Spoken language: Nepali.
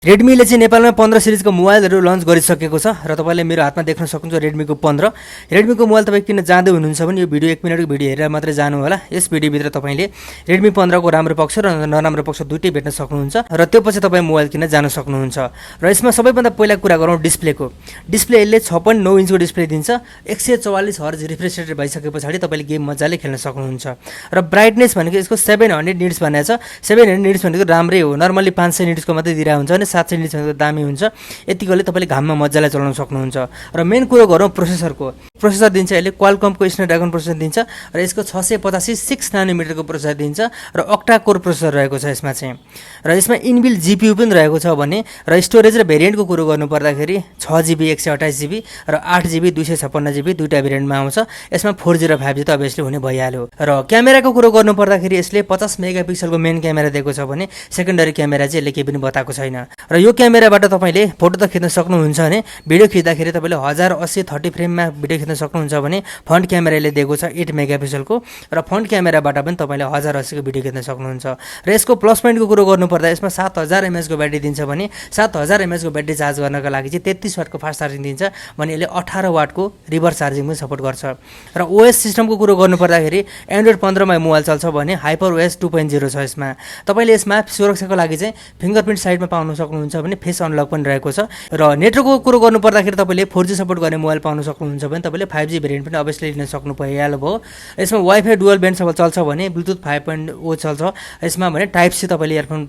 रेडमीले चाहिँ नेपालमा 15 सिरिजको मोबाइलहरू लन्च गरिसकेको छ र तपाईले मेरो हातमा देख्न सक्नुहुन्छ रेडमीको 15। रेडमीको मोबाइल तपाईँ किन जाँदै हुनुहुन्छ भने यो भिडियो 1 मिनेटको भिडियो हेरेर मात्रै जानु होला। यस भिडियोभित्र तपाईले रेडमी 15 को राम्रो पक्ष र नराम्रो पक्ष दुईटै भेट्न सक्नुहुन्छ र त्यो पछि तपाईँ मोबाइल किन जान सक्नुहुन्छ। र यसमा सबैभन्दा पहिला कुरा गरौँ डिस्प्लेको। डिस्प्ले यसले 6.9 इन्चको डिस्प्ले दिन्छ। 144 हर्ज रिफ्रेश रेट भइसके पछाडि तपाईले गेम मजाले खेल्न सक्नुहुन्छ। र ब्राइटनेस भनेको यसको 700 निट्स भनेको छ। 700 निट्स भनेको राम्रै हो। नर्मली 500 निट्सको मात्रै दिइरा हुन्छ भने 700 निट्स भनेको दामी हुन्छ। यतिकोले तपाईले घाममा मजाले चलाउन सक्नुहुन्छ। र मेन कुरो गरौँ प्रोसेसरको। प्रोसेसर दिन्छ यसले क्वालकमको स्न्यापड्रागन प्रोसेसर दिन्छ र यसको 685 6 नानोमिटरको प्रोसेसर दिन्छ र अक्टा कोर प्रोसेसर रहेको छ यसमा चाहिँ। र यसमा इनबिल्ट जीपीयू पनि रहेको छ भने र स्टोरेज र भेरिएन्टको कुरो गर्नु पर्दाखेरि 6GB 128GB र 8GB 256GB दुईटा भेरिएन्टमा आउँछ। यसमा 4G र 5G त अभियसली हुने भइहाल्यो। र क्यामेराको कुरो गर्नु पर्दाखेरि यसले 50 मेगापिक्सलको मेन क्यामेरा दिएको छ भने सेकेन्डरी क्यामेरा चाहिँ यसले केही पनि बताएको छैन। र यो क्यामेराबाट तपाईले फोटो त खिच्न सक्नुहुन्छ भने भिडियो खिच्दाखेरि तपाईले 1080 30 फ्रेममा भिडियो खिच्न सक्नुहुन्छ भने फ्रन्ट क्यामेराले दिएको छ 8 मेगापिक्सलको र फ्रन्ट क्यामेराबाट पनि तपाईले 1080 को भिडियो खिच्न सक्नुहुन्छ। र यसको प्लस पोइन्टको कुरो गर्नु पर्दा यसमा 7000 mAh को ब्याट्री दिन्छ भने 7000 mAh को ब्याट्री चार्ज गर्नका लागि चाहिँ 33 वाटको फास्ट चार्जिङ दिन्छ भने यसले 18 वाटको रिभर्स चार्जिङ पनि सपोर्ट गर्छ। र ओएस सिस्टमको कुरो गर्नु पर्दाखेरि एन्ड्रोइड 15 मा मोबाइल चल्छ भने हाइपर ओएस 2.0 छ यसमा। तपाईले यसमा सुरक्षाको लागि चाहिँ फिंगरप्रिन्ट साइडमा पाउन सक्नुहुन्छ भने फेस अनलक पनि रहेको छ। र नेटवर्कको कुरो गर्नु पर्दाखेरि तपाईले 4G सपोर्ट गर्ने मोबाइल पाउन सक्नुहुन्छ भने तपाईले 5G भेरिएन्ट पनि अभियसली लिन सक्नु भइहाल्यो भयो। यसमा वाइफाई डुअल ब्यान्ड चल्छ भने ब्लुटुथ 5.0 चल्छ। यसमा भने टाइप सी तपाईले इयरफोन